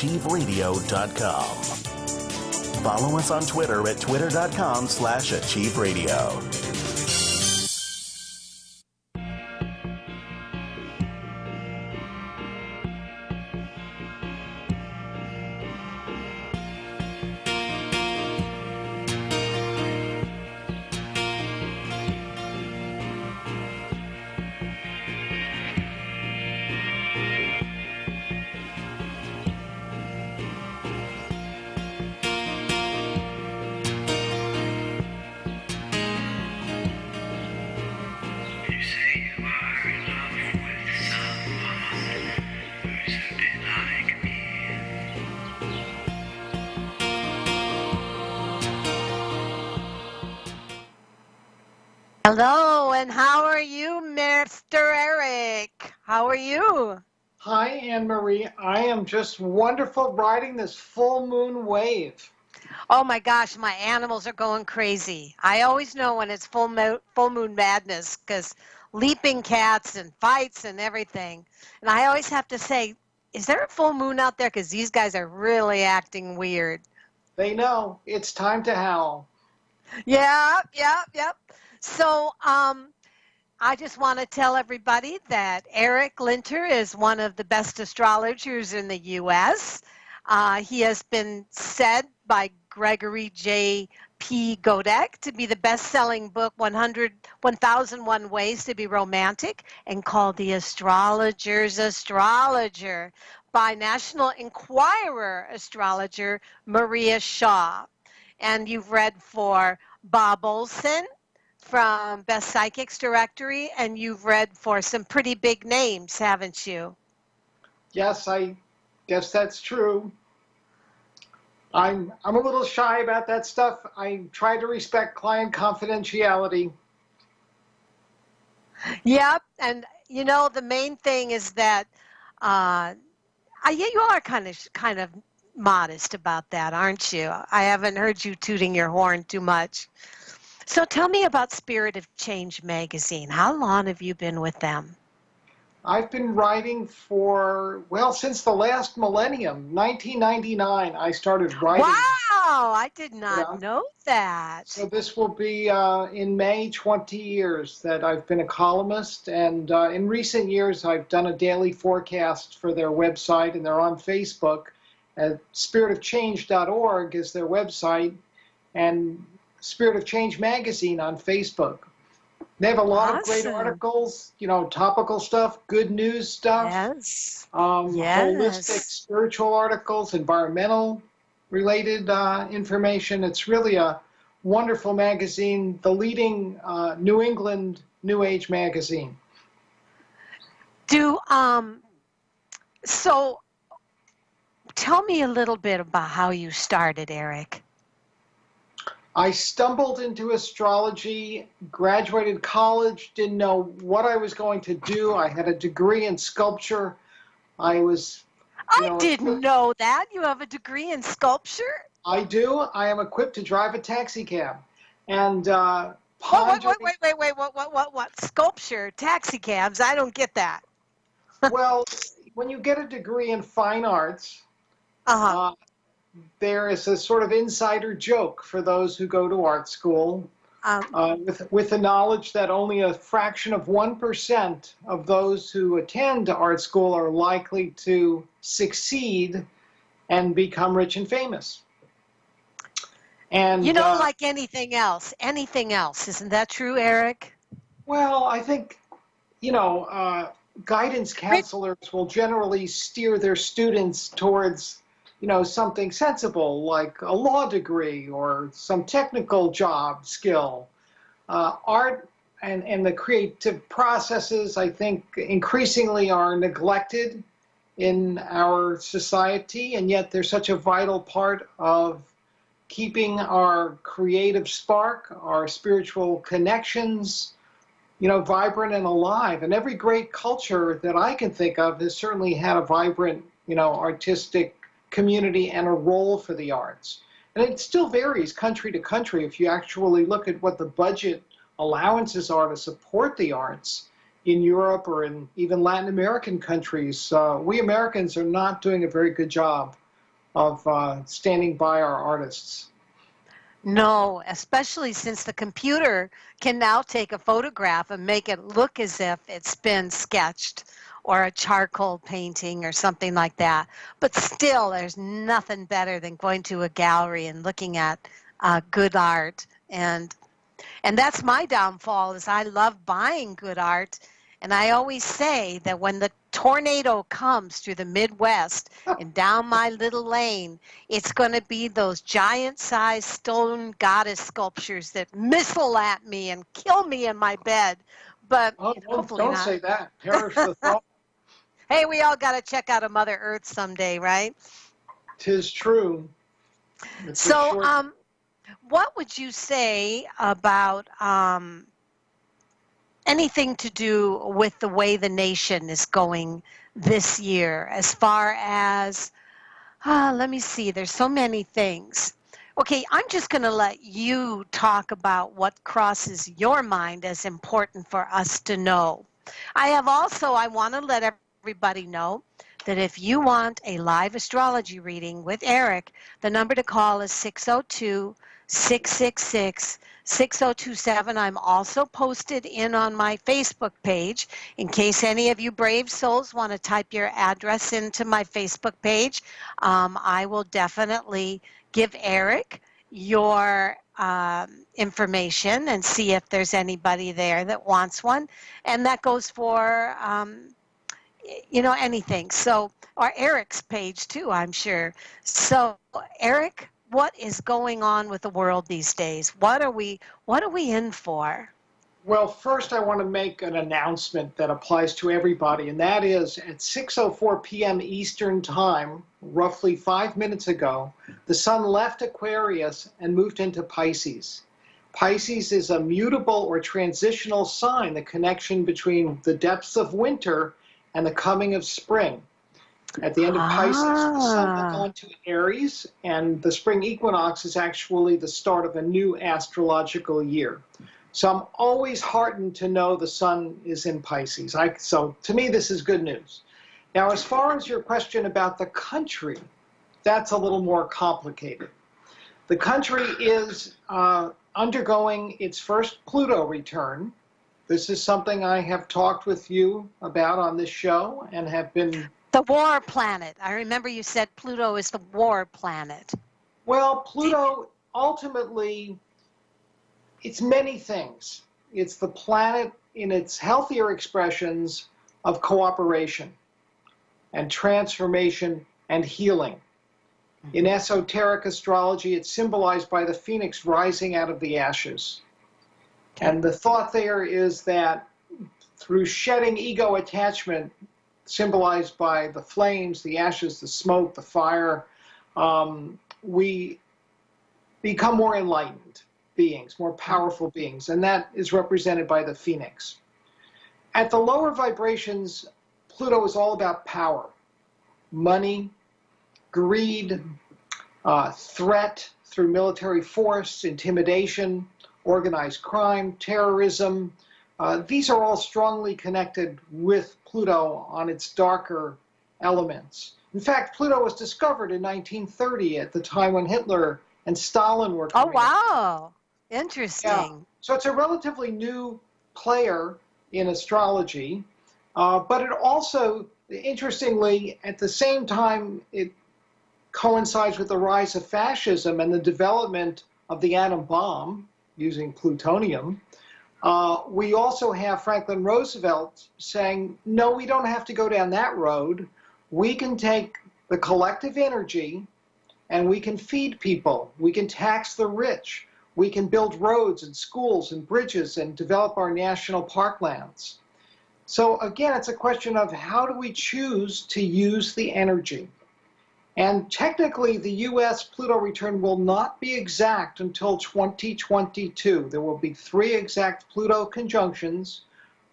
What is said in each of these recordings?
achieveradio.com. Follow us on Twitter at twitter.com/achieveradio. Hello, and how are you, Mr. Eric? How are you? Hi, Anne-Marie. I am just wonderful riding this full moon wave. Oh my gosh, my animals are going crazy. I always know when it's full moon madness because leaping cats and fights and everything. And I always have to say, is there a full moon out there? Because these guys are really acting weird. They know it's time to howl. Yep. So, I just want to tell everybody that Eric Linter is one of the best astrologers in the U.S. He has been said by Gregory J. P. Godek to be the best-selling book, 1001 Ways to be Romantic, and called The Astrologer's Astrologer by National Enquirer astrologer Maria Shaw. And you've read for Bob Olson from Best Psychics Directory, and you've read for some pretty big names, haven't you? Yes, I guess that's true. I'm a little shy about that stuff. I try to respect client confidentiality. Yep, and you know the main thing is that you are kind of modest about that, aren't you? I haven't heard you tooting your horn too much. So tell me about Spirit of Change magazine. How long have you been with them? I've been writing for, well, since the last millennium, 1999, I started writing. Wow, I did not know that. So this will be in May 20 years that I've been a columnist, and in recent years I've done a daily forecast for their website, and they're on Facebook. Spiritofchange.org is their website, and Spirit of Change magazine on Facebook. They have a lot of great articles, you know, topical stuff, good news stuff, holistic spiritual articles, environmental related information. It's really a wonderful magazine, the leading New England New Age magazine. So tell me a little bit about how you started, Eric. I stumbled into astrology, graduated college, didn't know what I was going to do. I had a degree in sculpture. I didn't know that. You have a degree in sculpture? I do. I am equipped to drive a taxi cab. And wait, what? Sculpture, taxi cabs? I don't get that. Well, when you get a degree in fine arts, there is a sort of insider joke for those who go to art school, with the knowledge that only a fraction of 1% of those who attend art school are likely to succeed and become rich and famous. And you know, like anything else, isn't that true, Eric? Well, I think, you know, guidance counselors will generally steer their students towards, you know, something sensible like a law degree or some technical job skill. Art and the creative processes, I think, increasingly are neglected in our society, and yet they're such a vital part of keeping our creative spark, our spiritual connections, you know, vibrant and alive. And every great culture that I can think of has certainly had a vibrant, you know, artistic community and a role for the arts. And it still varies country to country. If you actually look at what the budget allowances are to support the arts in Europe or in even Latin American countries, we Americans are not doing a very good job of standing by our artists. No, especially since the computer can now take a photograph and make it look as if it's been sketched or a charcoal painting or something like that. But still, there's nothing better than going to a gallery and looking at good art. And that's my downfall is I love buying good art. And I always say that when the tornado comes through the Midwest and down my little lane, it's going to be those giant-sized stone goddess sculptures that missile at me and kill me in my bed. But Oh, hopefully don't not. say that. Perish the thought. Hey, we all got to check out a Mother Earth someday, right? 'Tis true. It's a So, short- what would you say about anything to do with the way the nation is going this year as far as, let me see, there's so many things. Okay, I'm just going to let you talk about what crosses your mind as important for us to know. I want to let everybody know that if you want a live astrology reading with Eric, the number to call is 602-666-6027. I'm also posted in on my Facebook page in case any of you brave souls want to type your address into my Facebook page. I will definitely give Eric your information and see if there's anybody there that wants one. And that goes for, anything. So, or Eric's page too, I'm sure. So, Eric, what is going on with the world these days? What are we in for? Well, first I want to make an announcement that applies to everybody, and that is at 6:04 p.m. Eastern Time, roughly 5 minutes ago, the sun left Aquarius and moved into Pisces. Pisces is a mutable or transitional sign, the connection between the depths of winter and the coming of spring. At the end of Pisces, the sun will go into Aries, and the spring equinox is actually the start of a new astrological year. So I'm always heartened to know the sun is in Pisces. So to me, this is good news. Now, as far as your question about the country, that's a little more complicated. The country is undergoing its first Pluto return. This is something I have talked with you about on this show and have been... The war planet. I remember you said Pluto is the war planet. Well, Pluto ultimately, it's many things. It's the planet in its healthier expressions of cooperation and transformation and healing. In esoteric astrology, it's symbolized by the phoenix rising out of the ashes. And the thought there is that through shedding ego attachment, symbolized by the flames, the ashes, the smoke, the fire, we become more enlightened beings, more powerful beings, and that is represented by the phoenix. At the lower vibrations, Pluto is all about power, money, greed, threat through military force, intimidation, organized crime, terrorism. These are all strongly connected with Pluto on its darker elements. In fact, Pluto was discovered in 1930 at the time when Hitler and Stalin were coming. Oh, wow. Interesting. Yeah. So it's a relatively new player in astrology, but it also, interestingly, at the same time, it coincides with the rise of fascism and the development of the atom bomb using plutonium. We also have Franklin Roosevelt saying, no, we don't have to go down that road. We can take the collective energy and we can feed people. We can tax the rich. We can build roads and schools and bridges and develop our national parklands. So again, it's a question of how do we choose to use the energy? And technically, the U.S. Pluto return will not be exact until 2022. There will be 3 exact Pluto conjunctions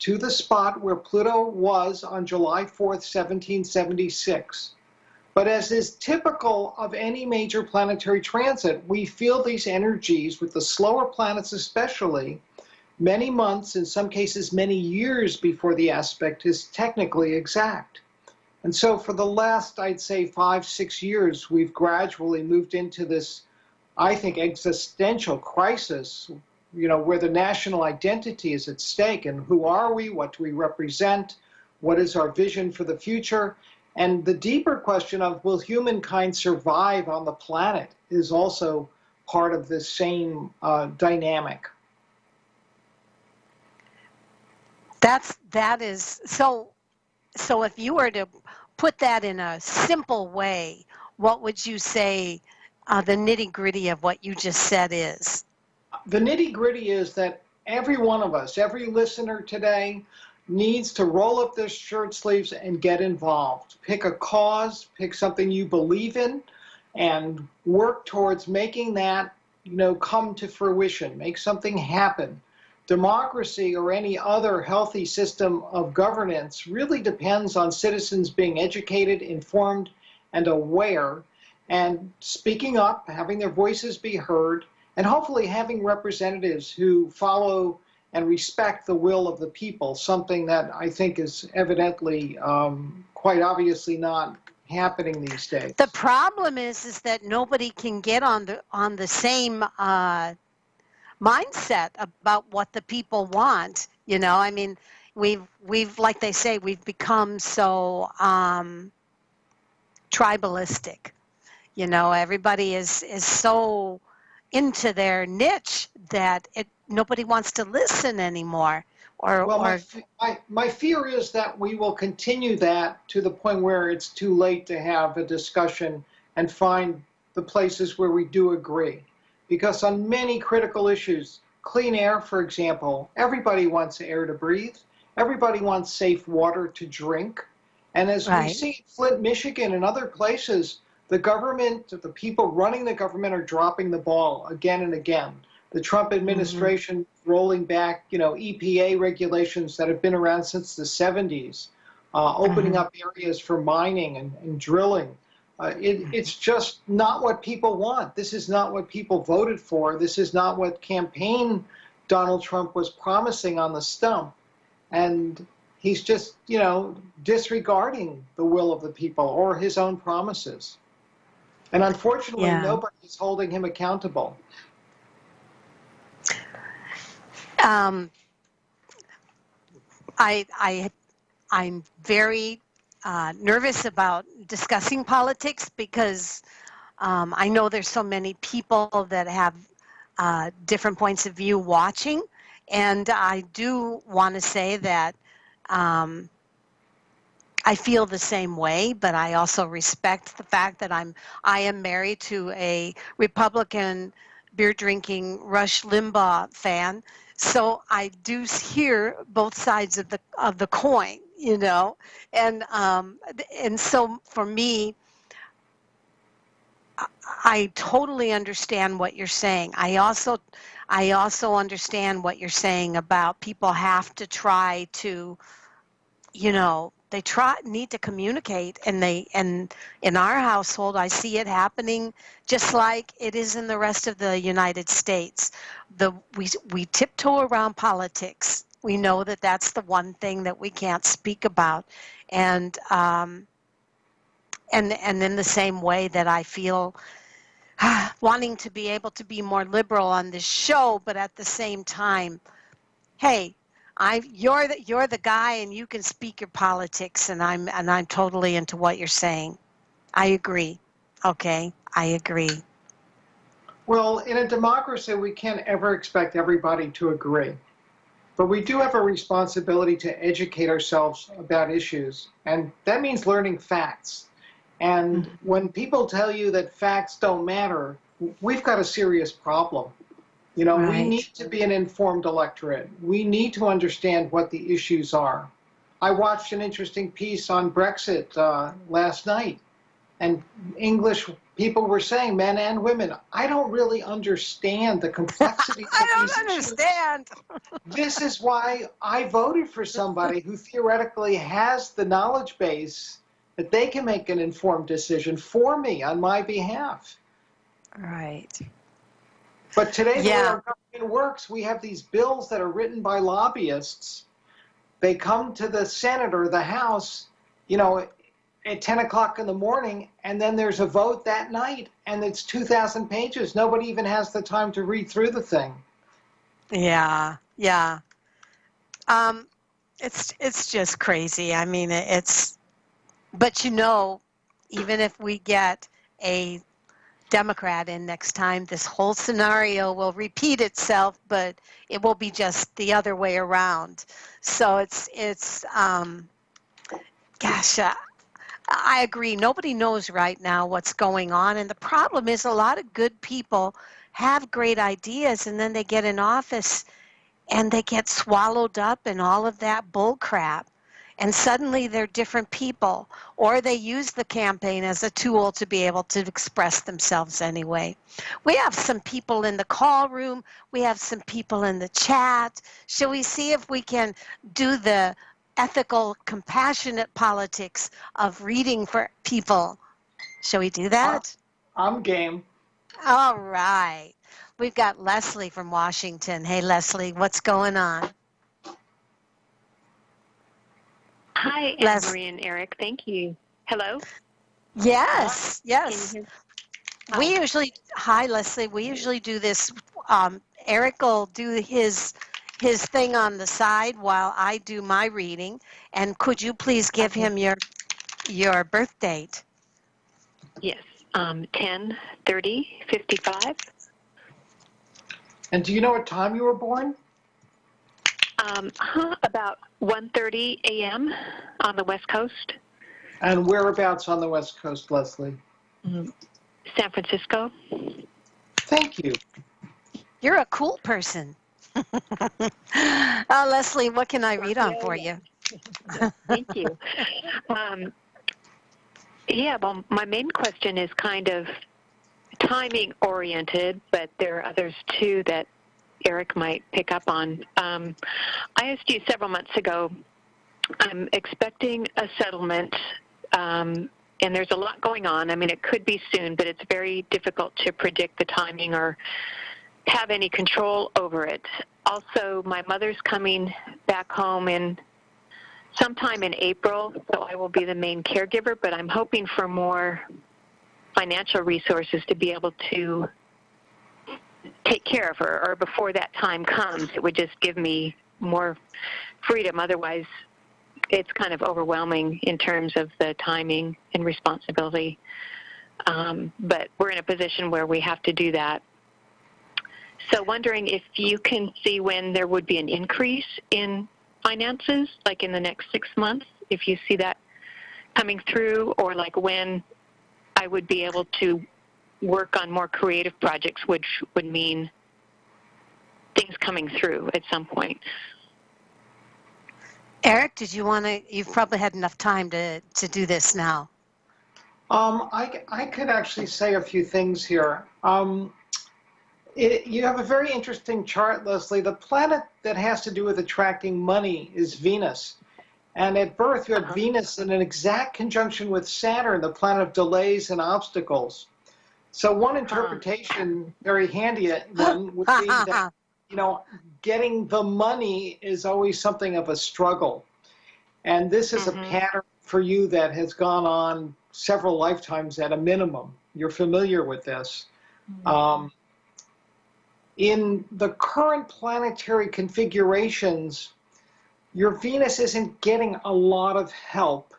to the spot where Pluto was on July 4th, 1776. But as is typical of any major planetary transit, we feel these energies, with the slower planets especially, many months, in some cases many years before the aspect is technically exact. And so for the last, I'd say, 5, 6 years, we've gradually moved into this, I think, existential crisis, where the national identity is at stake. And who are we? What do we represent? What is our vision for the future? And the deeper question of will humankind survive on the planet is also part of this same dynamic. That is so. So if you were to put that in a simple way, what would you say the nitty-gritty of what you just said is? The nitty-gritty is that every one of us, every listener today, needs to roll up their shirt sleeves and get involved. Pick a cause, pick something you believe in, and work towards making that, come to fruition, make something happen. Democracy or any other healthy system of governance really depends on citizens being educated, informed, and aware, and speaking up, having their voices be heard, and hopefully having representatives who follow and respect the will of the people, something that I think is evidently, quite obviously not happening these days. The problem is that nobody can get on the same mindset about what the people want. I mean, we've like they say, we've become so tribalistic. Everybody is so into their niche that nobody wants to listen anymore. My fear is that we will continue that to the point where it's too late to have a discussion and find the places where we do agree. Because on many critical issues, clean air, for example, everybody wants air to breathe. Everybody wants safe water to drink. And as we see in Flint, Michigan, and other places, the government, the people running the government are dropping the ball again and again. The Trump administration rolling back, EPA regulations that have been around since the 70s, opening up areas for mining and drilling. It's just not what people want. This is not what people voted for. This is not what campaign Donald Trump was promising on the stump. And he's just, disregarding the will of the people or his own promises. And unfortunately, nobody is holding him accountable. I'm very nervous about discussing politics because I know there's so many people that have different points of view watching, and I do want to say that I feel the same way, but I also respect the fact that I am married to a Republican beer-drinking Rush Limbaugh fan, so I do hear both sides of the coin, and so for me, I totally understand what you're saying. I also understand what you're saying about people have to try to, they need to communicate, and in our household, I see it happening just like it is in the rest of the United States. We tiptoe around politics. We know that that's the one thing that we can't speak about, and in the same way that I feel wanting to be able to be more liberal on this show, but at the same time, hey, you're the guy, and you can speak your politics, and I'm totally into what you're saying. I agree. Okay, I agree. Well, in a democracy, we can't ever expect everybody to agree. But we do have a responsibility to educate ourselves about issues, and that means learning facts. And when people tell you that facts don't matter, we've got a serious problem. We need to be an informed electorate. We need to understand what the issues are. I watched an interesting piece on Brexit last night, and English people were saying, men and women, I don't really understand the complexity of I these don't understand. This is why I voted for somebody who theoretically has the knowledge base that they can make an informed decision for me on my behalf. Right. But today, the way our government works, we have these bills that are written by lobbyists. They come to the Senate or the House, at 10 o'clock in the morning, and then there's a vote that night, and it's 2,000 pages. Nobody even has the time to read through the thing. Yeah, yeah. It's just crazy. I mean, but even if we get a Democrat in next time, this whole scenario will repeat itself, but it will be just the other way around. So gosh, I agree. Nobody knows right now what's going on. And the problem is a lot of good people have great ideas, and then they get in office and they get swallowed up in all of that bull crap. And suddenly they're different people, or they use the campaign as a tool to be able to express themselves anyway. We have some people in the call room. We have some people in the chat. Shall we see if we can do the ethical, compassionate politics of reading for people? Shall we do that? I'm game. All right. We've got Leslie from Washington. Hey, Leslie, what's going on? Hi, Anne-Marie and Eric. Thank you. Hello? Yes, yes. Hi. Hi, Leslie. We usually do this. Eric will do his thing on the side while I do my reading. And could you please give him your birth date? Yes, 10/30/55. And do you know what time you were born? About 1:30 a.m. on the West Coast. And whereabouts on the West Coast, Leslie? San Francisco. Thank you. You're a cool person. Leslie, what can I read on for you? Thank you. Well, my main question is kind of timing oriented, but there are others too that Eric might pick up on. I asked you several months ago, I'm expecting a settlement, and there's a lot going on. I mean, it could be soon, but it's very difficult to predict the timing or have any control over it. Also, my mother's coming back home sometime in April, so I will be the main caregiver, but I'm hoping for more financial resources to be able to take care of her, or before that time comes, it would just give me more freedom. Otherwise, it's kind of overwhelming in terms of the timing and responsibility. But we're in a position where we have to do that. So wondering if you can see when there would be an increase in finances, like in the next 6 months, if you see that coming through, or like when I would be able to work on more creative projects, which would mean things coming through at some point. Eric, you've probably had enough time to do this now. I could actually say a few things here. You have a very interesting chart, Leslie. The planet that has to do with attracting money is Venus. And at birth, you have Venus in an exact conjunction with Saturn, the planet of delays and obstacles. So one interpretation, very handy one, would be that, getting the money is always something of a struggle. And this is a pattern for you that has gone on several lifetimes at a minimum. You're familiar with this. In the current planetary configurations, your Venus isn't getting a lot of help.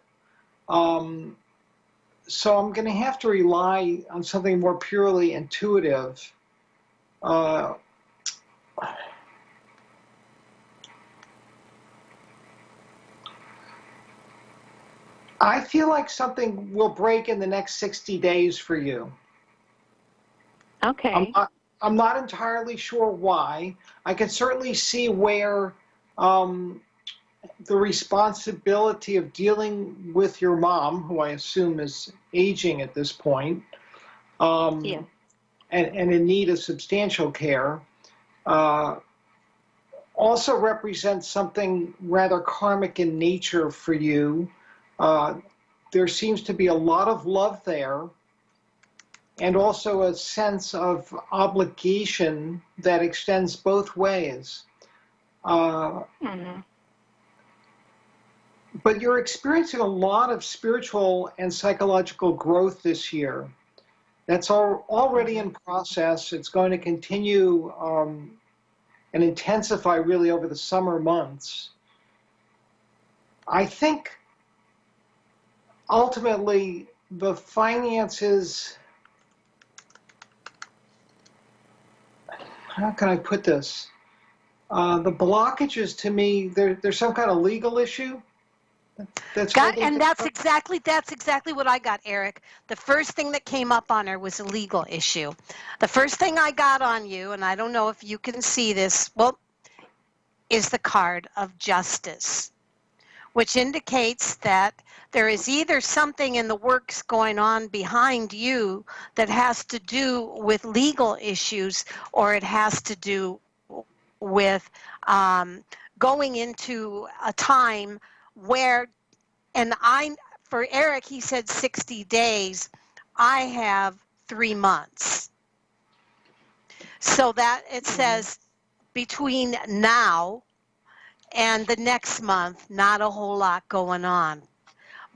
So I'm going to have to rely on something more purely intuitive. I feel like something will break in the next 60 days for you. Okay. I'm not entirely sure why. I can certainly see where the responsibility of dealing with your mom, who I assume is aging at this point, and in need of substantial care, also represents something rather karmic in nature for you. There seems to be a lot of love there, and also a sense of obligation that extends both ways. But you're experiencing a lot of spiritual and psychological growth this year. That's already in process. It's going to continue and intensify really over the summer months. I think ultimately the finances, how can I put this? The blockages to me, there's some kind of legal issue. That's exactly what I got, Eric. The first thing that came up on her was a legal issue. The first thing I got on you, and I don't know if you can see this, is the card of justice, which indicates that there is either something in the works going on behind you that has to do with legal issues, or it has to do with going into a time where, and for Eric, he said 60 days. I have 3 months. So that it says between now and the next month, not a whole lot going on.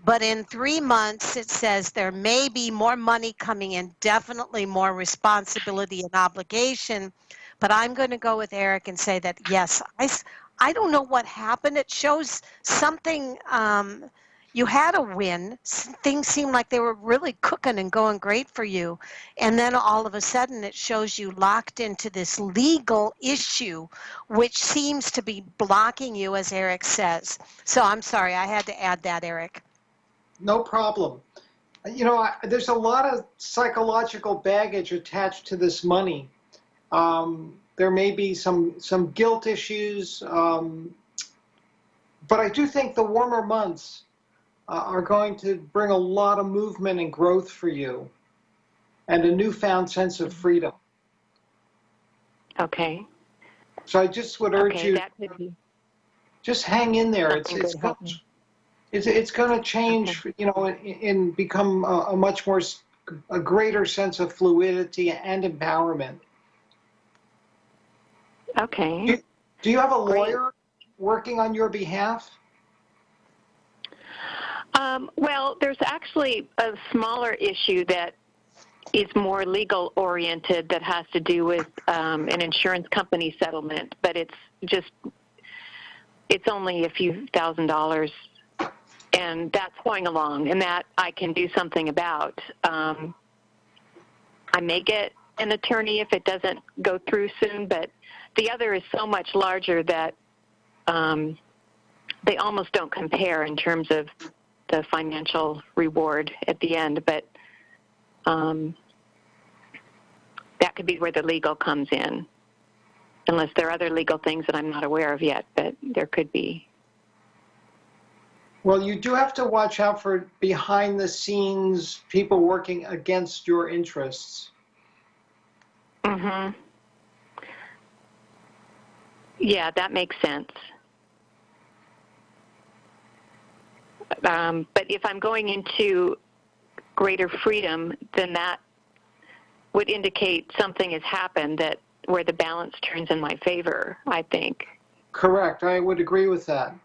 But in 3 months, it says there may be more money coming in, definitely more responsibility and obligation. But I'm going to go with Eric and say that, yes, I don't know what happened. It shows something, you had a win. Things seemed like they were really cooking and going great for you. And then all of a sudden it shows you locked into this legal issue, which seems to be blocking you, as Eric says. So I'm sorry, I had to add that, Eric. No problem. You know, there's a lot of psychological baggage attached to this money. There may be some guilt issues, but I do think the warmer months are going to bring a lot of movement and growth for you, and a newfound sense of freedom. Okay. So I just would urge you, that could be just hang in there. It's going to change, okay. you know, and become a greater sense of fluidity and empowerment. Okay. Do you have a lawyer working on your behalf? Well, there's actually a smaller issue that is more legal oriented that has to do with an insurance company settlement, but it's only a few $1,000s, and that's going along, and that I can do something about. I may get an attorney if it doesn't go through soon, but the other is so much larger that they almost don't compare in terms of the financial reward at the end, but that could be where the legal comes in, unless there are other legal things that I'm not aware of yet, but there could be. Well, you do have to watch out for behind-the-scenes people working against your interests. Mm-hmm. Yeah, that makes sense. But if I'm going into greater freedom, then that would indicate something has happened where the balance turns in my favor, I think. Correct. I would agree with that.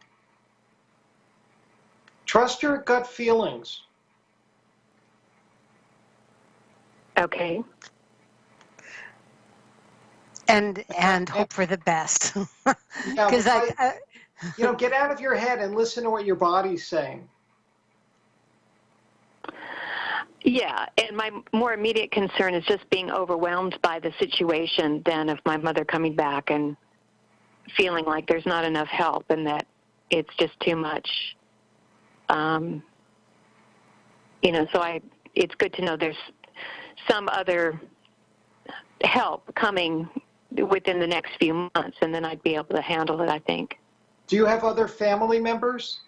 Trust your gut feelings. Okay. And hope for the best. Yeah, Because you know, get out of your head and listen to what your body's saying. Yeah, and my more immediate concern is just being overwhelmed by the situation than of my mother coming back and feeling like there's not enough help and that it's just too much. You know, so it's good to know there's some other help coming within the next few months, and then I'd be able to handle it, I think. Do you have other family members?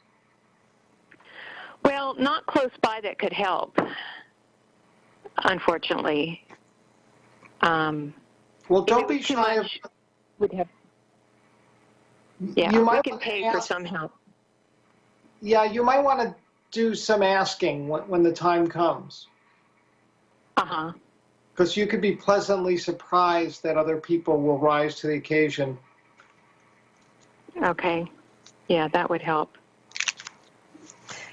Well, not close by that could help, unfortunately. Well, don't be shy of... Yeah, you might we can pay for some help. Yeah, you might want to do some asking when the time comes. Uh-huh. Because you could be pleasantly surprised that other people will rise to the occasion. Okay. Yeah, that would help.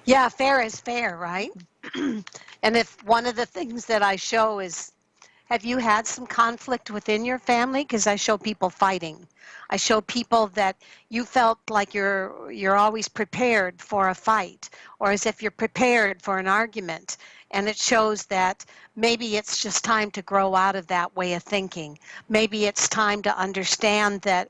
Yeah, fair is fair, right? And if one of the things that I show is, have you had some conflict within your family? Because I show people fighting. I show people that you felt like you're always prepared for a fight, or as if you're prepared for an argument. And it shows that maybe it's just time to grow out of that way of thinking. Maybe it's time to understand that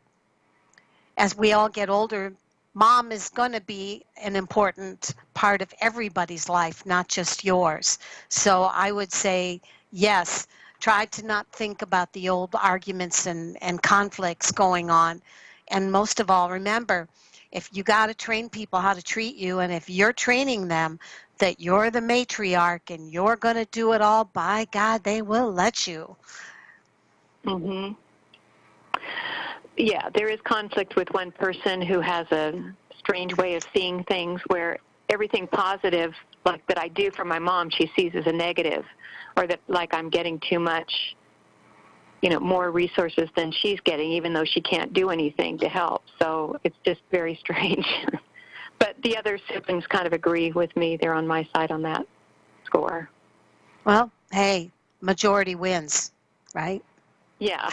as we all get older, mom is going to be an important part of everybody's life, not just yours. So I would say, yes, try to not think about the old arguments and conflicts going on. And most of all, remember, if you got to train people how to treat you, and if you're training them that you're the matriarch and you're going to do it all, by God, they will let you. Mm-hmm. Yeah, there is conflict with one person who has a strange way of seeing things where everything positive, like that I do for my mom, she sees as a negative, or that like I'm getting too much, more resources than she's getting, even though she can't do anything to help. So it's just very strange. But the other siblings kind of agree with me. They're on my side on that score. Well, hey, majority wins, right? Yeah.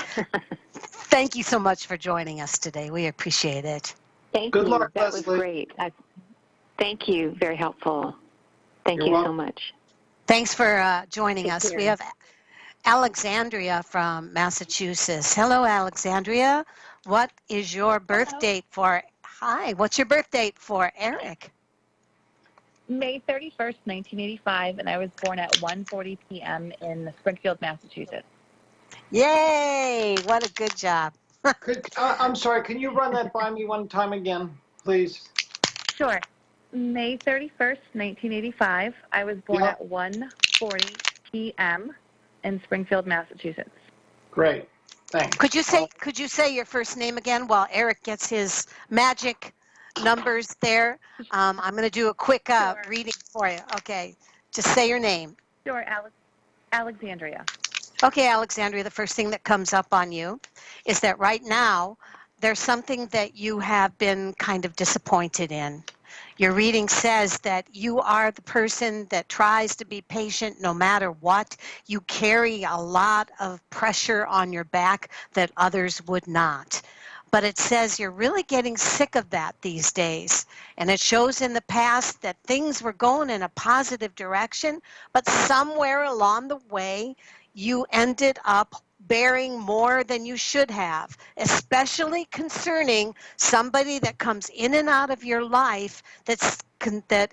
Thank you so much for joining us today. We appreciate it. Thank Good you. luck, That was Leslie. great. Thank you. Very helpful. Thank You're you so welcome. much. Thanks for joining Take us. care. We have Alexandria from Massachusetts. Hello, Alexandria. What is your birth date for? Hi, what's your birth date for Eric? May 31st, 1985, and I was born at 1:40 p.m. in Springfield, Massachusetts. Yay! What a good job. I'm sorry, can you run that by me one time again, please? Sure. May 31st, 1985, I was born Yep. at 1:40 p.m. in Springfield, Massachusetts. Great, thanks. Could you say your first name again while Eric gets his magic numbers there? I'm going to do a quick Sure. reading for you. Okay, just say your name. Sure, Alexandria. Okay, Alexandria, the first thing that comes up on you is that right now there's something that you have been kind of disappointed in. Your reading says that you are the person that tries to be patient no matter what. You carry a lot of pressure on your back that others would not. But it says you're really getting sick of that these days. And it shows in the past that things were going in a positive direction, but somewhere along the way, you ended up bearing more than you should have, especially concerning somebody that comes in and out of your life that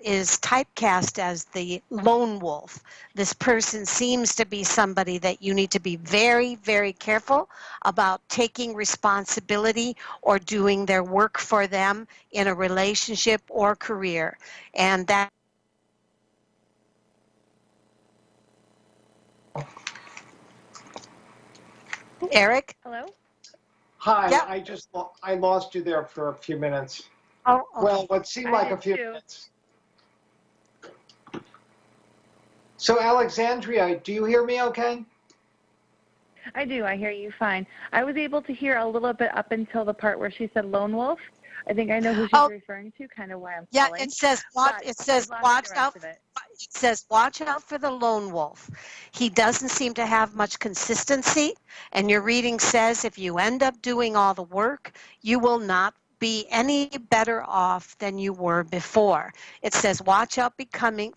is typecast as the lone wolf. This person seems to be somebody that you need to be very, very careful about taking responsibility or doing their work for them in a relationship or career. And that Eric? Hello? Hi, Yep. I lost you there for a few minutes. Oh, okay. Well, what seemed like a few minutes. So, Alexandria, do you hear me okay? I do. I hear you fine. I was able to hear a little bit up until the part where she said lone wolf. I think I know who she's referring to, kind of why I'm yeah, calling. it says watch out. It says watch out for the lone wolf. He doesn't seem to have much consistency, and your reading says if you end up doing all the work, you will not be any better off than you were before. It says watch out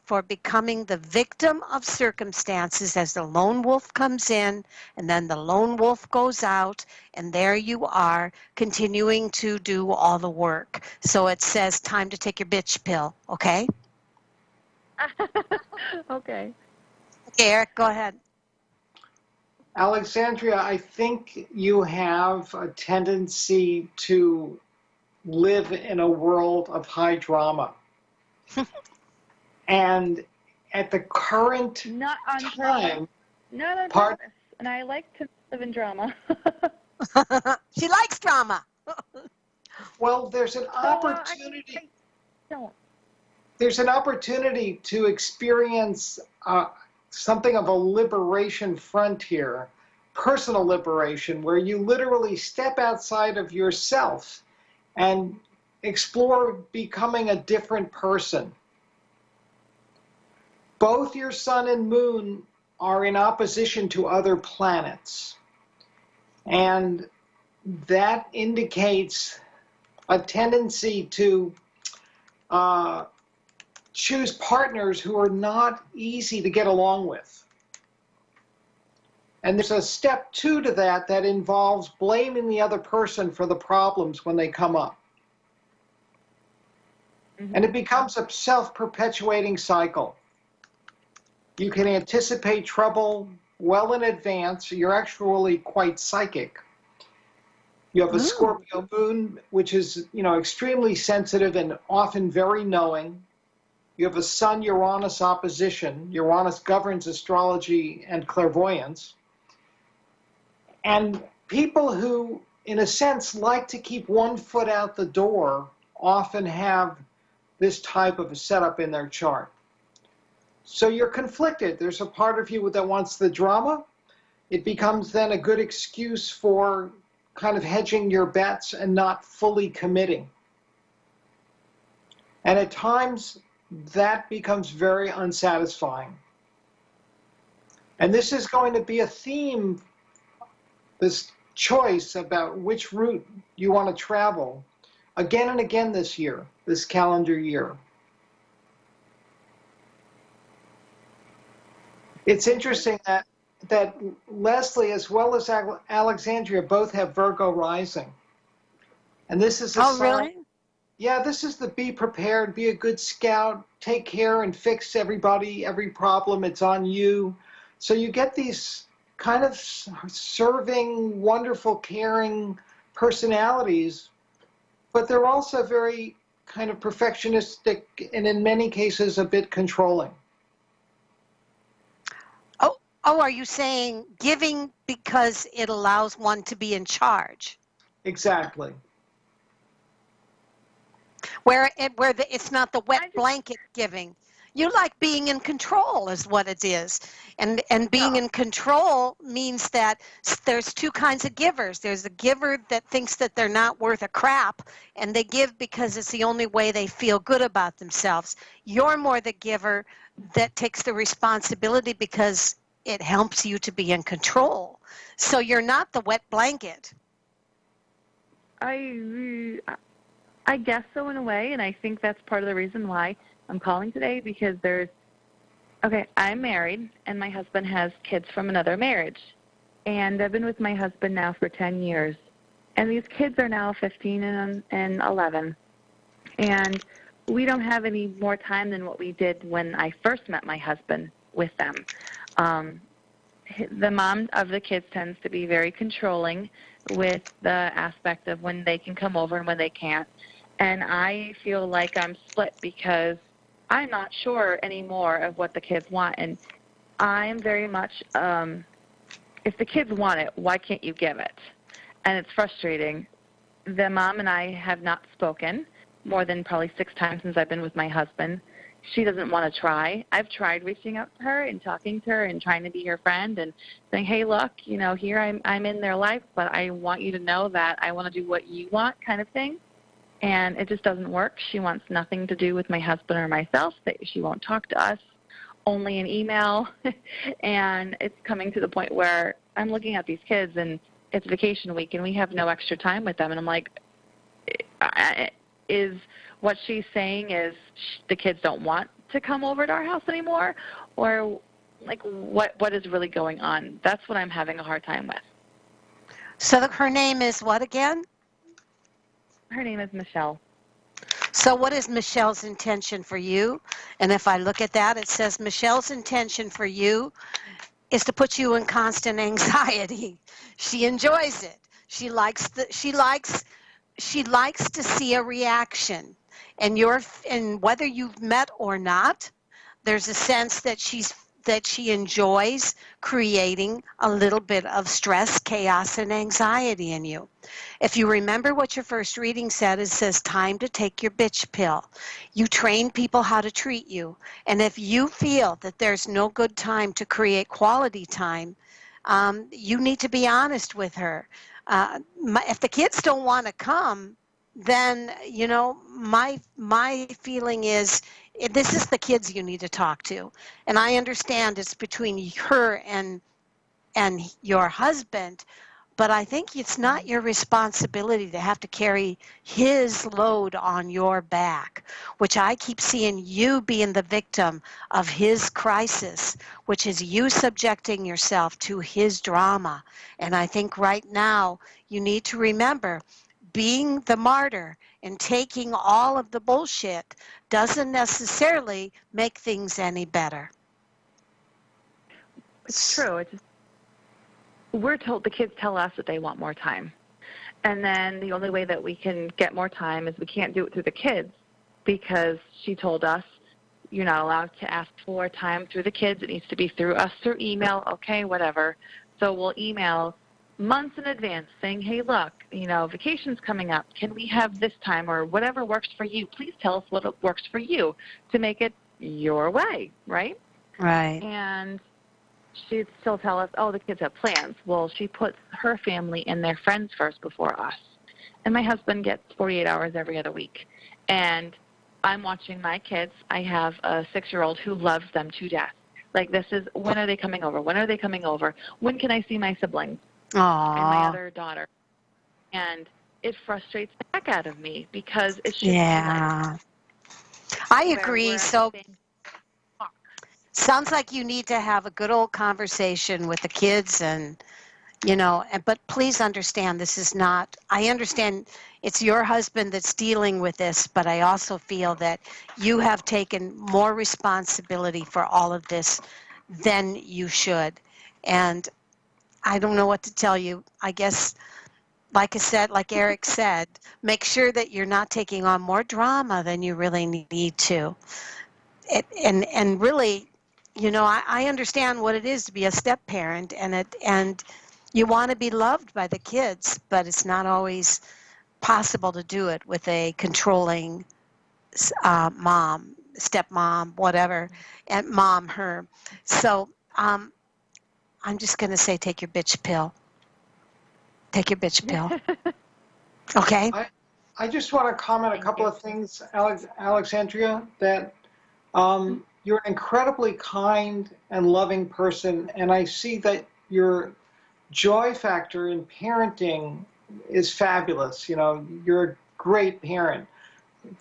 for becoming the victim of circumstances as the lone wolf comes in and then the lone wolf goes out, and there you are continuing to do all the work. So it says time to take your bitch pill, okay? Okay. Okay, Eric, go ahead. Alexandria, I think you have a tendency to live in a world of high drama. And at the current Not on time, purpose. Not on purpose. And I like to live in drama. She likes drama. well, there's an opportunity. I don't. There's an opportunity to experience something of a liberation frontier, personal liberation, where you literally step outside of yourself and explore becoming a different person. both your sun and moon are in opposition to other planets. And that indicates a tendency to choose partners who are not easy to get along with. And there's a step 2 to that that involves blaming the other person for the problems when they come up. And it becomes a self-perpetuating cycle. You can anticipate trouble well in advance. You're actually quite psychic. You have a Scorpio moon, which is, extremely sensitive and often very knowing. You have a Sun-Uranus opposition. Uranus governs astrology and clairvoyance. And people who, in a sense, like to keep one foot out the door often have this type of a setup in their chart. So you're conflicted. There's a part of you that wants the drama. It becomes then a good excuse for kind of hedging your bets and not fully committing. And at times, that becomes very unsatisfying. And this is going to be a theme, this choice about which route you want to travel, again and again this year, this calendar year. It's interesting that Leslie, as well as Alexandria, both have Virgo rising. And this is a sign. Really? Yeah, this is the be prepared, be a good scout, take care and fix everybody, every problem, it's on you. So you get these kind of serving, wonderful, caring personalities, but they're also very kind of perfectionistic and in many cases a bit controlling. Oh, are you saying giving because it allows one to be in charge? Exactly. It's not the wet blanket giving. You like being in control is what it is. And being in control means that there's two kinds of givers. There's a giver that thinks that they're not worth a crap, and they give because it's the only way they feel good about themselves. You're more the giver that takes the responsibility because it helps you to be in control. So you're not the wet blanket. I guess so in a way, and I think that's part of the reason why I'm calling today, because I'm married, and my husband has kids from another marriage. And I've been with my husband now for 10 years. And these kids are now 15 and 11. And we don't have any more time than what we did when I first met my husband with them. The mom of the kids tends to be very controlling with the aspect of when they can come over and when they can't. And I feel like I'm split because I'm not sure anymore of what the kids want. And I'm very much, if the kids want it, why can't you give it? And it's frustrating. The mom and I have not spoken more than probably 6 times since I've been with my husband. She doesn't want to try. I've tried reaching out to her and talking to her and trying to be her friend and saying, hey, look, here I'm in their life, but I want you to know that I want to do what you want kind of thing. And it just doesn't work. She wants nothing to do with my husband or myself. She won't talk to us, only an email. And it's coming to the point where I'm looking at these kids, and it's vacation week, and we have no extra time with them. And I'm like, is what she's saying is the kids don't want to come over to our house anymore? Or, what is really going on? That's what I'm having a hard time with. So her name is what again? Her name is Michelle. So what is Michelle's intention for you? And if I look at that, it says Michelle's intention for you is to put you in constant anxiety. She enjoys it. She likes to see a reaction. And whether you've met or not, there's a sense that she enjoys creating a little bit of stress, chaos, and anxiety in you. If you remember what your first reading said, it says time to take your bitch pill. You train people how to treat you. And if you feel that there's no good time to create quality time, you need to be honest with her. If the kids don't want to come, then my feeling is this is the kids you need to talk to, and I understand it's between her and your husband, but I think it's not your responsibility to have to carry his load on your back, which I keep seeing you being the victim of his crisis, which is you subjecting yourself to his drama. And I think right now you need to remember being the martyr and taking all of the bullshit doesn't necessarily make things any better. It's true. We're told, the kids tell us that they want more time. And then the only way that we can get more time is we can't do it through the kids, because she told us you're not allowed to ask for time through the kids. It needs to be through us, through email. Okay, whatever. So we'll email months in advance saying, hey, look, vacation's coming up. Can we have this time, or whatever works for you? Please tell us what works for you to make it your way, right? Right. And she'd still tell us, oh, the kids have plans. Well, she puts her family and their friends first before us. And my husband gets 48 hours every other week. And I'm watching my kids. I have a 6-year-old who loves them to death. Like, this is, when are they coming over? When are they coming over? When can I see my siblings? Aww. And my other daughter. And it frustrates the heck out of me, because it should be like, I agree. So sounds like you need to have a good old conversation with the kids, and but please understand, this is not, I understand it's your husband that's dealing with this, but I also feel that you have taken more responsibility for all of this than you should. And I don't know what to tell you. I guess, like I said, like Eric said, make sure that you're not taking on more drama than you really need to. And really, I understand what it is to be a step parent, and you want to be loved by the kids, but it's not always possible to do it with a controlling mom, stepmom, whatever, and mom, her. So I'm just going to say, take your bitch pill. Take your bitch pill. Okay? I just want to comment a couple of things, Alexandria, that you're an incredibly kind and loving person, and I see that your joy factor in parenting is fabulous. You're a great parent.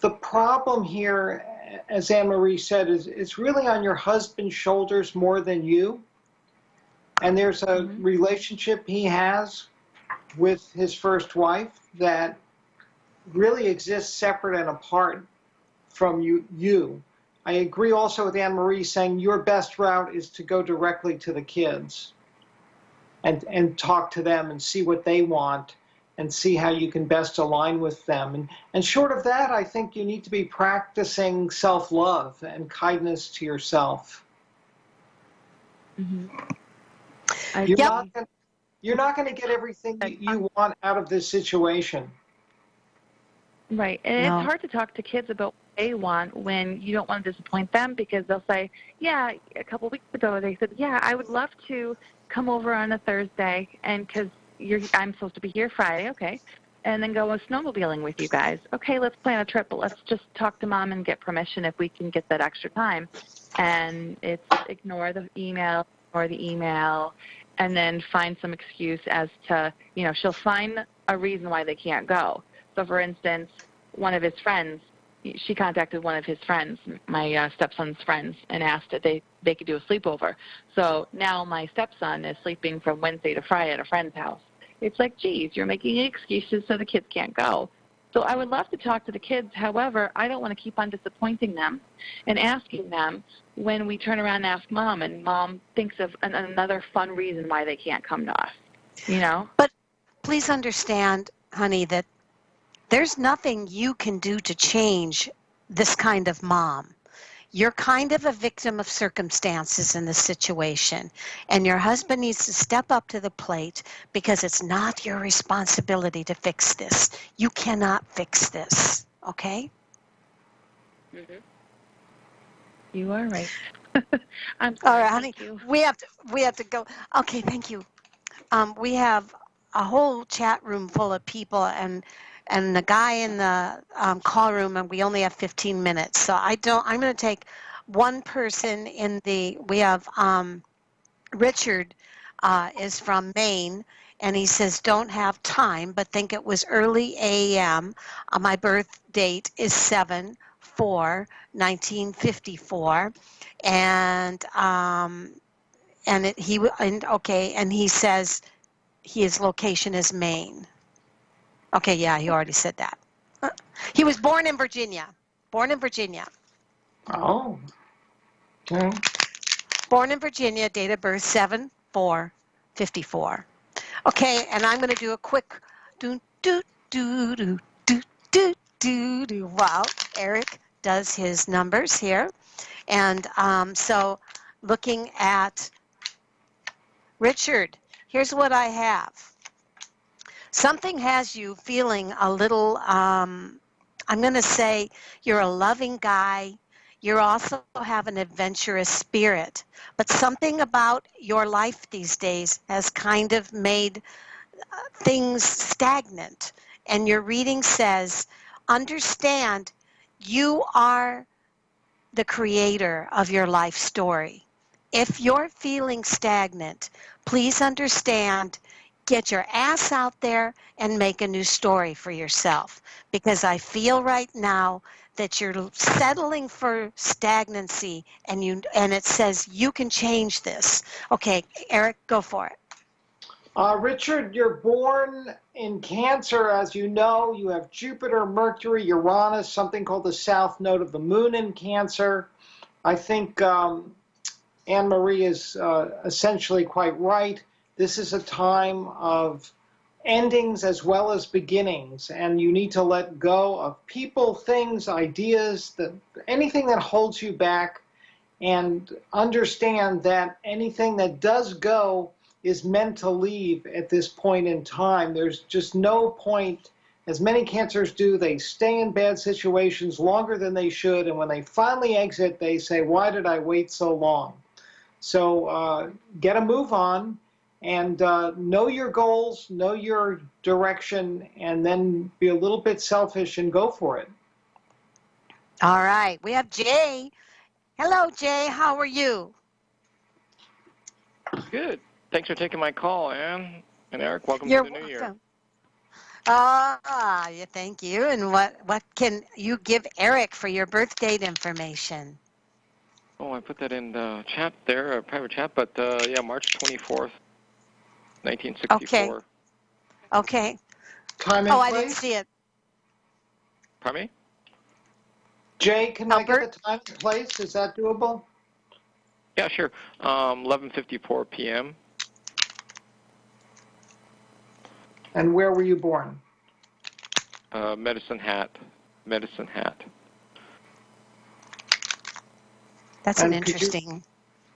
The problem here, as Anne-Marie said, is it's really on your husband's shoulders more than you. And there's a relationship he has with his first wife that really exists separate and apart from you. I agree also with Anne-Marie saying your best route is to go directly to the kids and talk to them and see what they want and see how you can best align with them. And short of that, I think you need to be practicing self-love and kindness to yourself. Mm-hmm. You're not going to get everything you want out of this situation. Right. And it's hard to talk to kids about what they want when you don't want to disappoint them, because they'll say, yeah, a couple of weeks ago they said, yeah, I would love to come over on a Thursday, and because I'm supposed to be here Friday, okay, and then go snowmobiling with you guys. Okay, let's plan a trip, but let's just talk to Mom and get permission if we can get that extra time. And it's ignore the email, and then find some excuse as to, she'll find a reason why they can't go. So, for instance, one of his friends, she contacted one of his friends, my stepson's friends, and asked if they could do a sleepover. So now my stepson is sleeping from Wednesday to Friday at a friend's house. It's like, geez, you're making excuses so the kids can't go. So I would love to talk to the kids. However, I don't want to keep on disappointing them and asking them when we turn around and ask Mom, and Mom thinks of another fun reason why they can't come to us, But please understand, honey, that there's nothing you can do to change this kind of mom. You're kind of a victim of circumstances in this situation, and your husband needs to step up to the plate, because it's not your responsibility to fix this. You cannot fix this, okay? Mm-hmm. You are right. I'm sorry. All right, honey. You. We have to go. Okay, thank you. We have a whole chat room full of people, and and the guy in the call room, and we only have 15 minutes. So I'm going to take one person we have Richard is from Maine, and he says, don't have time, but think it was early a.m. My birth date is 7/4/1954, and he says his location is Maine. Okay, yeah, he already said that. He was born in Virginia. Oh. Okay. Born in Virginia, date of birth 7/4/54. Okay, and I'm going to do a quick do do do do do do do do while Eric does his numbers here. And so looking at Richard, here's what I have. Something has you feeling a little, I'm going to say you're a loving guy. You also have an adventurous spirit. But something about your life these days has kind of made things stagnant. And your reading says, understand you are the creator of your life story. If you're feeling stagnant, please understand, get your ass out there and make a new story for yourself. Because I feel right now that you're settling for stagnancy, and it says you can change this. Okay, Eric, go for it. Richard, you're born in Cancer. As you know, you have Jupiter, Mercury, Uranus, something called the south node of the moon in Cancer. I think Anne-Marie is essentially quite right. This is a time of endings as well as beginnings, and you need to let go of people, things, ideas, anything that holds you back, and understand that anything that does go is meant to leave at this point in time. There's just no point, as many Cancers do, they stay in bad situations longer than they should, and when they finally exit, they say, why did I wait so long? So get a move on, and know your goals, know your direction, and then be a little bit selfish and go for it. All right, we have Jay. Hello, Jay, how are you? Good. Thanks for taking my call, Anne and Eric. Welcome You're to the new year. welcome. Yeah, thank you. And what can you give Eric for your birth date information? Oh, I put that in the chat there, a private chat, but yeah, March 24th, 1964. Okay. Time and I place? didn't see it. Pardon me? Jay, can I get the time and place? Is that doable? Yeah, sure. 11:54 p.m. And where were you born? Medicine Hat. That's an interesting.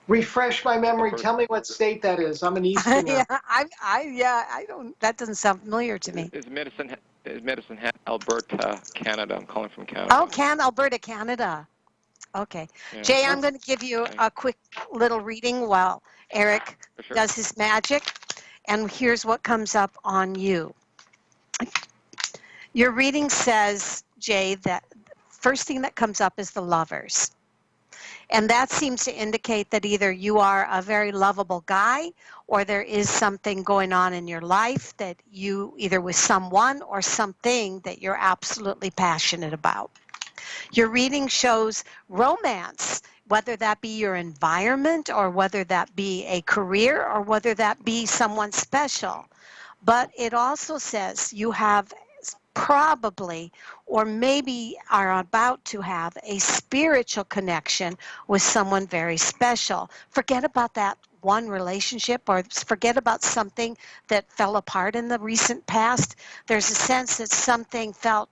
Refresh my memory. Tell me what state that is. I'm an Easterner. I don't. That doesn't sound familiar to me. Is Medicine Hat, Alberta, Canada. I'm calling from Canada. Oh, Alberta, Canada. Okay. Yeah. Jay, I'm going to give you a quick little reading while Eric does his magic. And here's what comes up on you. Your reading says, Jay, that first thing that comes up is the Lovers. And that seems to indicate that either you are a very lovable guy, or there is something going on in your life that you, either with someone or something that you're absolutely passionate about. Your reading shows romance, whether that be your environment, or whether that be a career, or whether that be someone special. But it also says you have probably, or maybe are about to have, a spiritual connection with someone very special. Forget about that one relationship, or forget about something that fell apart in the recent past. There's a sense that something felt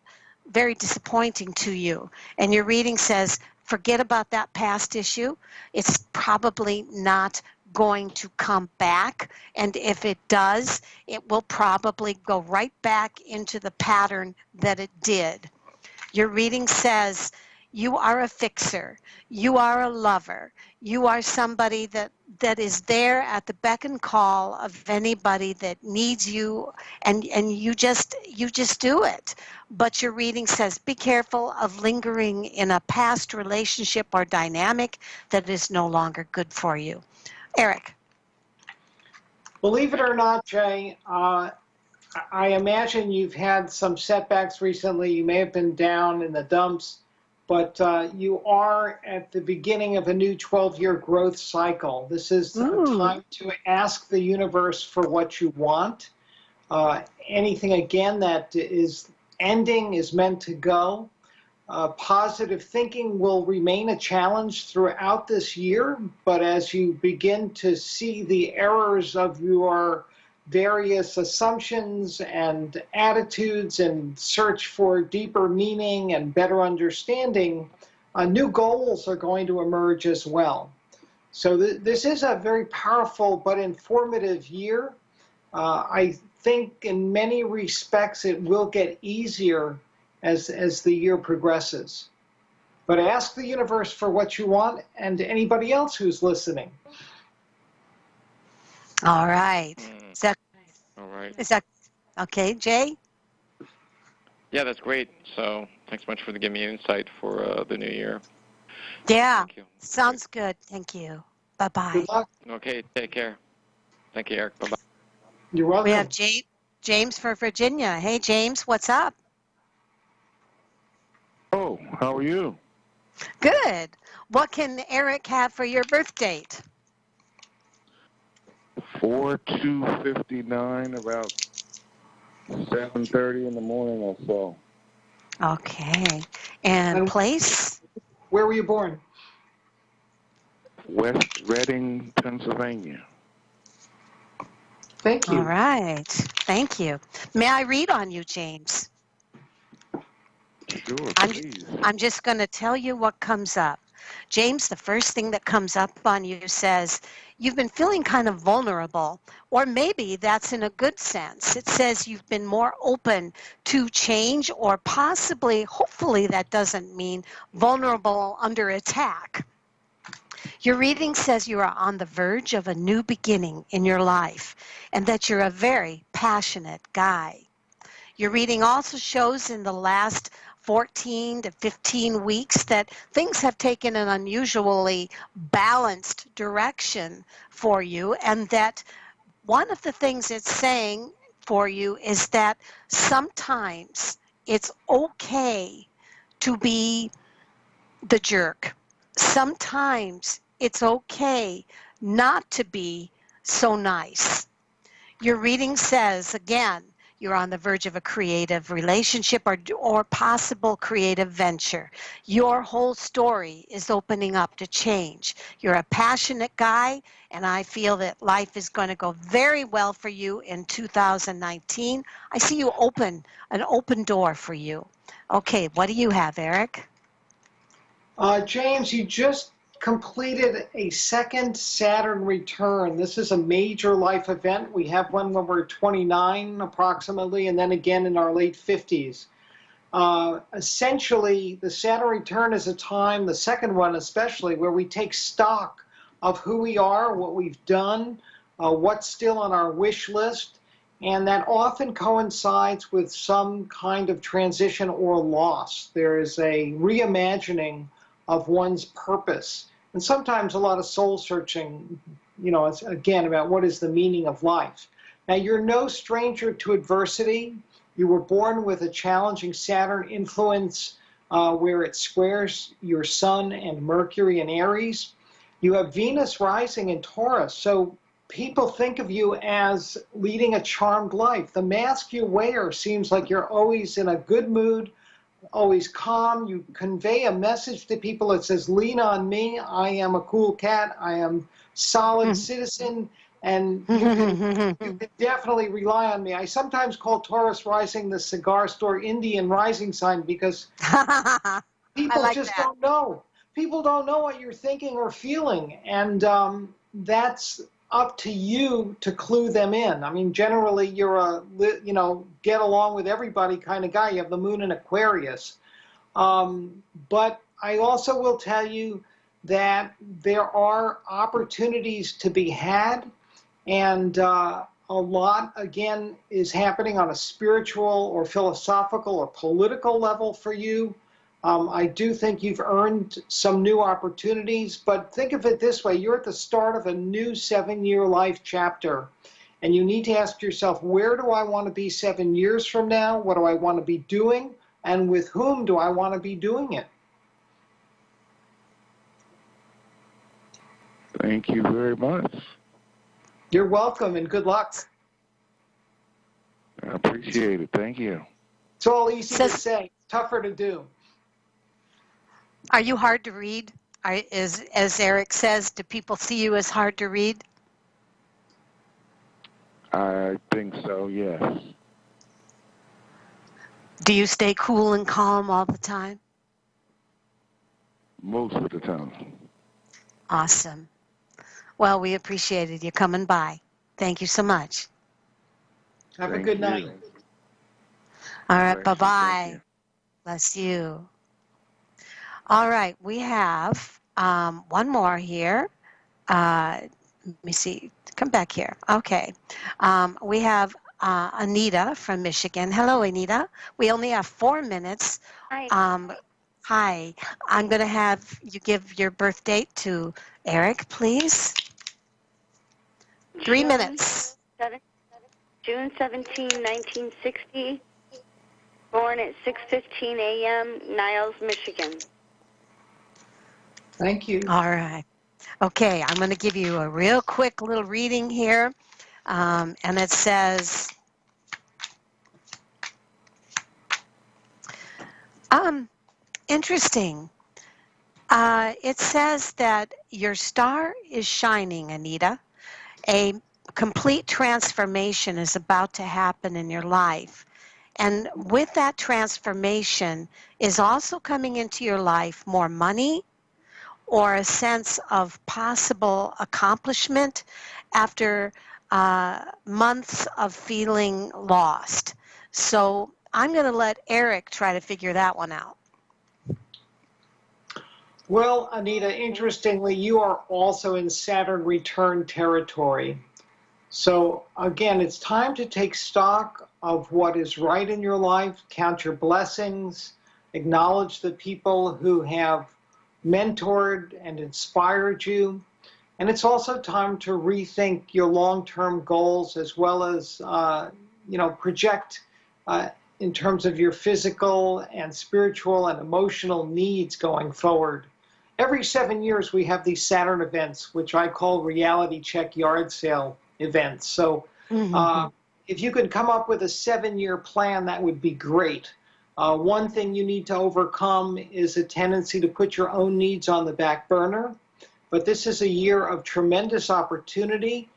very disappointing to you, and your reading says forget about that past issue. It's probably not going to come back, and if it does, it will probably go right back into the pattern that it did. Your reading says You are a fixer. You are a lover. You are somebody that is there at the beck and call of anybody that needs you, and you just do it. But your reading says be careful of lingering in a past relationship or dynamic that is no longer good for you. Eric. Believe it or not, Jay, I imagine you've had some setbacks recently. You may have been down in the dumps, but you are at the beginning of a new 12-year growth cycle. This is a time to ask the universe for what you want. Anything, again, that is ending is meant to go. Positive thinking will remain a challenge throughout this year, but as you begin to see the errors of your various assumptions and attitudes and search for deeper meaning and better understanding, new goals are going to emerge as well. So this is a very powerful but informative year. I think in many respects it will get easier as the year progresses. But ask the universe for what you want, and anybody else who's listening. All right. All right. Is that okay, Jay? Yeah, that's great. So thanks so much for giving me insight for the new year. Yeah. Thank you. Sounds good. Thank you. Bye-bye. Good luck. Okay, take care. Thank you, Eric. Bye-bye. You're welcome. We have James for Virginia. Hey, James, what's up? Oh, how are you? Good. What can Eric have for your birth date? 4/2/59, about 7:30 in the morning or so. Okay. And place? Where were you born? West Reading, Pennsylvania. Thank you. All right. Thank you. May I read on you, James? Sure, please. I'm just going to tell you what comes up. James, the first thing that comes up on you says, you've been feeling kind of vulnerable, or maybe that's in a good sense. It says you've been more open to change, or possibly, hopefully that doesn't mean vulnerable under attack. Your reading says you are on the verge of a new beginning in your life, and that you're a very passionate guy. Your reading also shows in the last 14 to 15 weeks that things have taken an unusually balanced direction for you, and that one of the things it's saying for you is that sometimes it's okay to be the jerk. Sometimes it's okay not to be so nice. Your reading says, again, you're on the verge of a creative relationship or possible creative venture. Your whole story is opening up to change. You're a passionate guy, and I feel that life is going to go very well for you in 2019. I see you an open door for you. Okay, what do you have, Eric? James, you just completed a second Saturn return. This is a major life event. We have one when we're 29 approximately, and then again in our late 50s. Essentially, the Saturn return is a time, the second one especially, where we take stock of who we are, what we've done, what's still on our wish list, and that often coincides with some kind of transition or loss. There is a reimagining of one's purpose. And sometimes a lot of soul searching, it's, again, about what is the meaning of life. Now, you're no stranger to adversity. You were born with a challenging Saturn influence where it squares your Sun and Mercury in Aries. You have Venus rising in Taurus. So people think of you as leading a charmed life. The mask you wear seems like you're always in a good mood, always calm. You convey a message to people that says, lean on me. I am a cool cat. I am solid citizen. And you can definitely rely on me. I sometimes call Taurus rising the cigar store Indian rising sign because people don't know. People don't know what you're thinking or feeling. And that's up to you to clue them in. I mean, generally, you're a, get along with everybody kind of guy. You have the moon in Aquarius. But I also will tell you that there are opportunities to be had, and a lot, again, is happening on a spiritual or philosophical or political level for you. I do think you've earned some new opportunities, but think of it this way. You're at the start of a new 7-year life chapter, and you need to ask yourself, where do I want to be 7 years from now? What do I want to be doing? And with whom do I want to be doing it? Thank you very much. You're welcome, and good luck. I appreciate it. Thank you. It's all easy to say, tougher to do. Are you hard to read? As Eric says, do people see you as hard to read? I think so, yes. Do you stay cool and calm all the time? Most of the time. Awesome. Well, we appreciated you coming by. Thank you so much. Have a Thank good you. night. All right, Bless you. bye-bye. Thank you. Bless you. All right, we have one more here. Let me see. Come back here. Okay. We have Anita from Michigan. Hello, Anita. We only have 4 minutes. Hi. Hi. I'm going to have you give your birth date to Eric, please. 3 minutes. June 17, 1960. Born at 6:15 a.m., Niles, Michigan. Thank you. All right. Okay, I'm going to give you a real quick little reading here. And it says, interesting. It says that your star is shining, Anita. A complete transformation is about to happen in your life. And with that transformation is also coming into your life more money or a sense of possible accomplishment after months of feeling lost. So I'm going to let Eric try to figure that one out. Well, Anita, interestingly, you are also in Saturn return territory. So again, it's time to take stock of what is right in your life, count your blessings, acknowledge the people who have mentored and inspired you. And it's also time to rethink your long-term goals as well as, project in terms of your physical and spiritual and emotional needs going forward. Every 7 years, we have these Saturn events, which I call reality check yard sale events. So if you could come up with a 7-year plan, that would be great. One thing you need to overcome is a tendency to put your own needs on the back burner. But this is a year of tremendous opportunity,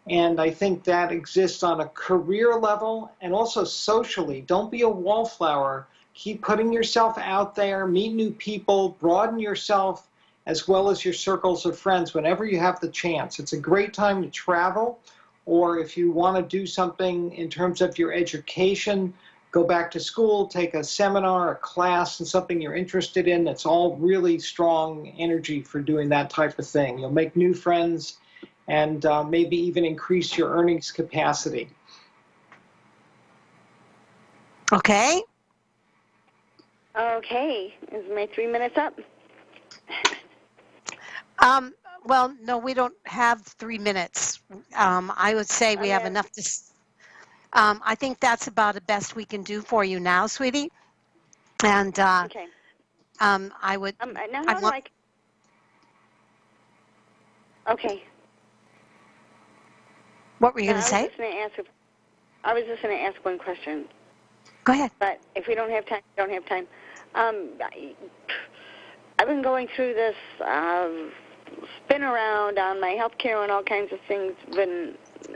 and I think that exists on a career level and also socially. Don't be a wallflower. Keep putting yourself out there, meet new people, broaden yourself, as well as your circles of friends whenever you have the chance. It's a great time to travel, or if you want to do something in terms of your education, go back to school, take a seminar, a class, and something you're interested in. That's all really strong energy for doing that type of thing. You'll make new friends and maybe even increase your earnings capacity. Okay. Okay. Is my 3 minutes up? Well, no, we don't have 3 minutes. I would say we have enough to... I think that's about the best we can do for you now, sweetie. And Okay. I would... Now how do I... Okay. What were you going to say? I was just going to ask one question. Go ahead. But if we don't have time, we don't have time. I've been going through this spin around on my health care and all kinds of things,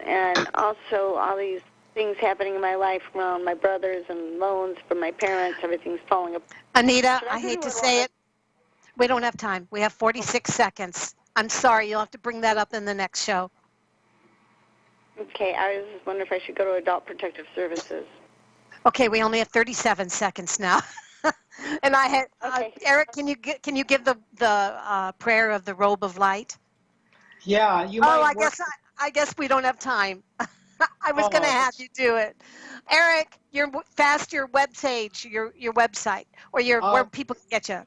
and also all these things happening in my life around my brothers and loans from my parents. Everything's falling apart. Anita, I hate to say it. We don't have time. We have 46 seconds. I'm sorry. You'll have to bring that up in the next show. Okay. I was just wondering if I should go to Adult Protective Services. Okay. We only have 37 seconds now. And I had Okay. Eric. Can you give the prayer of the robe of light? Yeah, you Oh, might. I guess we don't have time. I was going to Oh, have you do it. Eric, your webpage, your website, or where people can get you.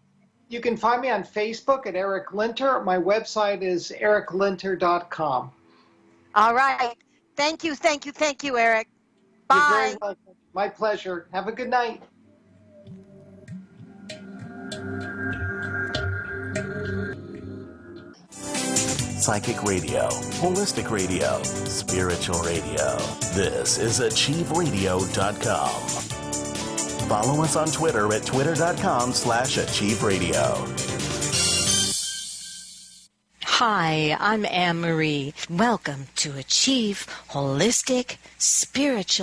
you can find me on Facebook at Eric Linter. My website is ericlinter.com. All right. Thank you, Eric. You're very Bye. welcome. My pleasure. Have a good night. Psychic radio, holistic radio, spiritual radio. This is achieveradio.com. Follow us on Twitter at twitter.com/achieveradio. Hi, I'm Anne Marie. Welcome to Achieve Holistic Spiritual